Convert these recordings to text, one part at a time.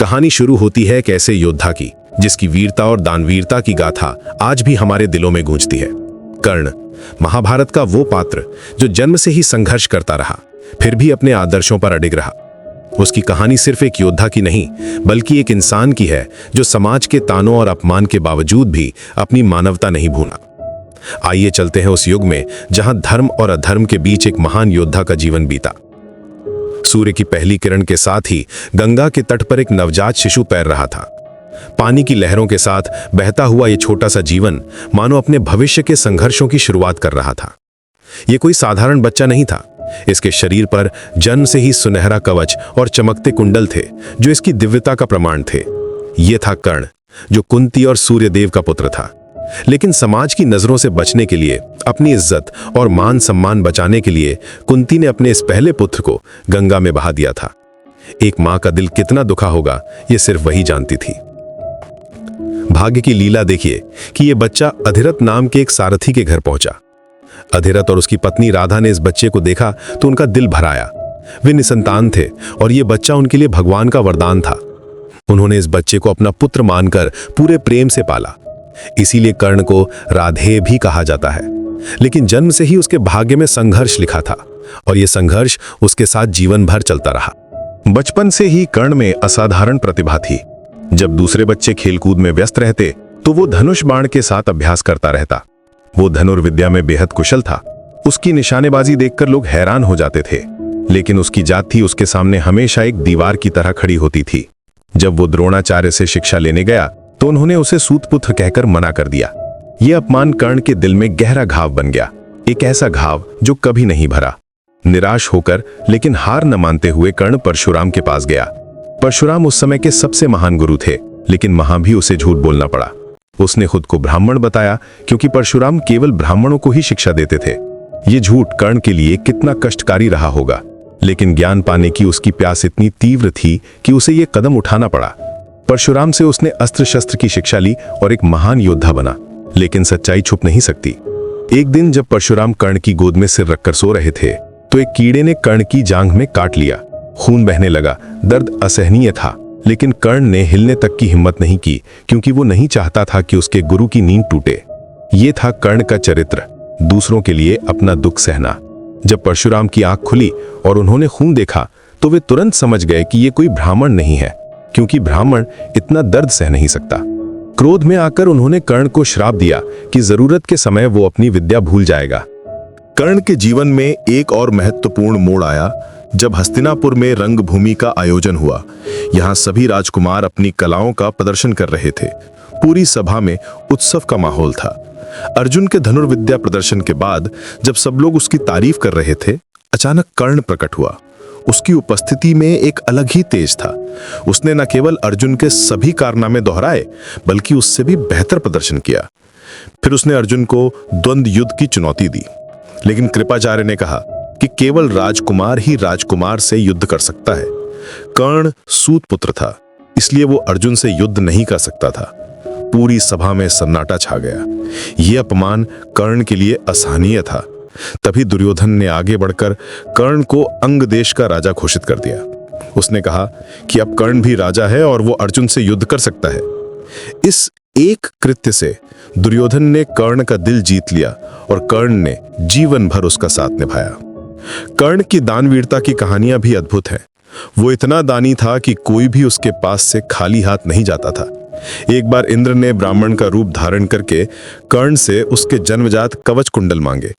कहानी शुरू होती है एक ऐसे योद्धा की जिसकी वीरता और दानवीरता की गाथा आज भी हमारे दिलों में गूंजती है। कर्ण, महाभारत का वो पात्र जो जन्म से ही संघर्ष करता रहा, फिर भी अपने आदर्शों पर अडिग रहा। उसकी कहानी सिर्फ एक योद्धा की नहीं, बल्कि एक इंसान की है जो समाज के तानों और अपमान के बावजूद भी अपनी मानवता नहीं भूला। आइए चलते हैं उस युग में जहां धर्म और अधर्म के बीच एक महान योद्धा का जीवन बीता। सूर्य की पहली किरण के साथ ही गंगा के तट पर एक नवजात शिशु तैर रहा था। पानी की लहरों के साथ बहता हुआ यह छोटा सा जीवन मानो अपने भविष्य के संघर्षों की शुरुआत कर रहा था। यह कोई साधारण बच्चा नहीं था। इसके शरीर पर जन्म से ही सुनहरा कवच और चमकते कुंडल थे जो इसकी दिव्यता का प्रमाण थे। यह था कर्ण, जो कुंती और सूर्यदेव का पुत्र था। लेकिन समाज की नजरों से बचने के लिए, अपनी इज्जत और मान सम्मान बचाने के लिए कुंती ने अपने इस पहले पुत्र को गंगा में बहा दिया था। एक मां का दिल कितना दुखा होगा, यह सिर्फ वही जानती थी। भाग्य की लीला देखिए कि यह बच्चा अधिरथ नाम के एक सारथी के घर पहुंचा। अधिरथ और उसकी पत्नी राधा ने इस बच्चे को देखा तो उनका दिल भर आया। वे निसंतान थे और यह बच्चा उनके लिए भगवान का वरदान था। उन्होंने इस बच्चे को अपना पुत्र मानकर पूरे प्रेम से पाला। इसीलिए कर्ण को राधेय भी कहा जाता है। लेकिन जन्म से ही उसके भाग्य में संघर्ष लिखा था और यह संघर्ष उसके साथ जीवन भर चलता रहा। बचपन से ही कर्ण में असाधारण प्रतिभा थी। जब दूसरे बच्चे खेलकूद में व्यस्त रहते तो वो धनुष बाण के साथ अभ्यास करता रहता। वो धनुर्विद्या में बेहद कुशल था। उसकी निशानेबाजी देखकर लोग हैरान हो जाते थे। लेकिन उसकी जात थी उसके सामने हमेशा एक दीवार की तरह खड़ी होती थी। जब वो द्रोणाचार्य से शिक्षा लेने गया तो उन्होंने उसे सूतपुत्र कहकर मना कर दिया। यह अपमान कर्ण के दिल में गहरा घाव बन गया, एक ऐसा घाव जो कभी नहीं भरा। निराश होकर लेकिन हार न मानते हुए कर्ण परशुराम के पास गया। परशुराम उस समय के सबसे महान गुरु थे, लेकिन वहां भी उसे झूठ बोलना पड़ा। उसने खुद को ब्राह्मण बताया क्योंकि परशुराम केवल ब्राह्मणों को ही शिक्षा देते थे। ये झूठ कर्ण के लिए कितना कष्टकारी रहा होगा, लेकिन ज्ञान पाने की उसकी प्यास इतनी तीव्र थी कि उसे ये कदम उठाना पड़ा। परशुराम से उसने अस्त्र शस्त्र की शिक्षा ली और एक महान योद्धा बना। लेकिन सच्चाई छुप नहीं सकती। एक दिन जब परशुराम कर्ण की गोद में सिर रखकर सो रहे थे तो एक कीड़े ने कर्ण की जांघ में काट लिया। खून बहने लगा, दर्द असहनीय था। लेकिन कर्ण ने हिलने तक की हिम्मत नहीं की क्योंकि वो नहीं चाहता था कि उसके गुरु की नींद टूटे। ये था कर्ण का चरित्र, दूसरों के लिए अपना दुख सहना। जब परशुराम की आंख खुली और उन्होंने खून देखा तो वे तुरंत समझ गए कि ये कोई ब्राह्मण नहीं है, क्योंकि ब्राह्मण इतना दर्द सह नहीं सकता। क्रोध में आकर उन्होंने कर्ण को श्राप दिया कि जरूरत के समय वो अपनी विद्या भूल जाएगा। कर्ण के जीवन में एक और महत्वपूर्ण मोड़ आया जब हस्तिनापुर में रंगभूमि का आयोजन हुआ। यहाँ सभी राजकुमार अपनी कलाओं का प्रदर्शन कर रहे थे। पूरी सभा में उत्सव का माहौल था। अर्जुन के धनुर्विद्या प्रदर्शन के बाद जब सब लोग उसकी तारीफ कर रहे थे, अचानक कर्ण प्रकट हुआ। उसकी उपस्थिति में एक अलग ही तेज था। उसने न केवल अर्जुन के सभी कारनामे दोहराए, बल्कि उससे भी बेहतर प्रदर्शन किया। फिर उसने अर्जुन को द्वंद्व युद्ध की चुनौती दी, लेकिन कृपाचार्य ने कहा कि केवल राजकुमार ही राजकुमार से युद्ध कर सकता है। कर्ण सूतपुत्र था, इसलिए वो अर्जुन से युद्ध नहीं कर सकता था। पूरी सभा में सन्नाटा छा गया। यह अपमान कर्ण के लिए असहनीय था। तभी दुर्योधन ने आगे बढ़कर कर्ण को अंग देश का राजा घोषित कर दिया। उसने कहा कि अब कर्ण भी राजा है और वो अर्जुन से युद्ध कर सकता है। इस एक कृत्य से दुर्योधन ने कर्ण का दिल जीत लिया और कर्ण ने जीवन भर उसका साथ निभाया। कर्ण की दानवीरता की कहानियां भी अद्भुत हैं। वो इतना दानी था कि कोई भी उसके पास से खाली हाथ नहीं जाता था। एक बार इंद्र ने ब्राह्मण का रूप धारण करके कर्ण से उसके जन्मजात कवच कुंडल मांगे।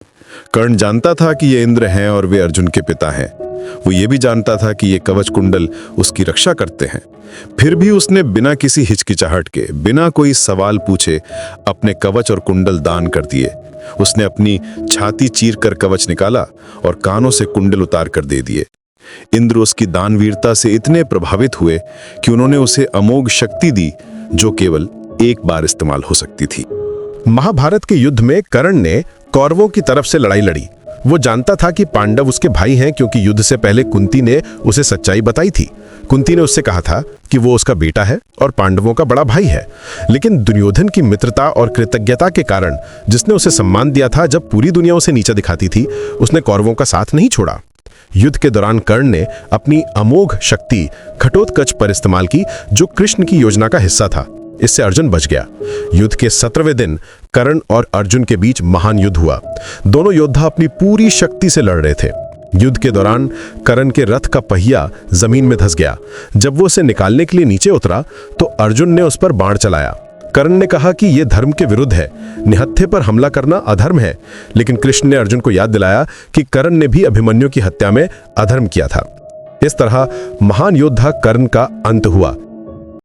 कर्ण जानता था कि ये इंद्र हैं और वे अर्जुन के पिता हैं। वो ये भी जानता था कि ये कवच कुंडल उसकी रक्षा करते हैं। फिर भी उसने बिना किसी हिचकिचाहट के, बिना कोई सवाल पूछे अपने कवच और कुंडल दान कर दिए। उसने अपनी छाती चीर कर कवच निकाला और कानों से कुंडल उतार कर दे दिए। इंद्र उसकी दानवीरता से इतने प्रभावित हुए कि उन्होंने उसे अमोघ शक्ति दी जो केवल एक बार इस्तेमाल हो सकती थी। महाभारत के युद्ध में कर्ण ने कौरवों की तरफ से लड़ाई लड़ी। वो जानता था कि पांडव उसके भाई हैं क्योंकि युद्ध से पहले कुंती ने उसे सच्चाई बताई थी। कुंती ने उससे कहा था कि वो उसका बेटा है और पांडवों का बड़ा भाई है। लेकिन दुर्योधन की मित्रता और कृतज्ञता के कारण, जिसने उसे सम्मान दिया था जब पूरी दुनिया उसे नीचा दिखाती थी, उसने कौरवों का साथ नहीं छोड़ा। युद्ध के दौरान कर्ण ने अपनी अमोघ शक्ति घटोत्कच पर इस्तेमाल की, जो कृष्ण की योजना का हिस्सा था। इससे अर्जुन बच गया। युद्ध के 17वें दिन कर्ण और अर्जुन के बीच महान युद्ध हुआ। दोनों योद्धा अपनी पूरी शक्ति से लड़ रहे थे। युद्ध के दौरान कर्ण के रथ का पहिया जमीन में धंस गया। जब वो उसे निकालने के लिए नीचे उतरा तो अर्जुन ने उस पर बाण चलाया। कर्ण ने कहा कि यह धर्म के विरुद्ध है, निहत्थे पर हमला करना अधर्म है। लेकिन कृष्ण ने अर्जुन को याद दिलाया कि कर्ण ने भी अभिमन्यु की हत्या में अधर्म किया था। इस तरह महान योद्धा कर्ण का अंत हुआ।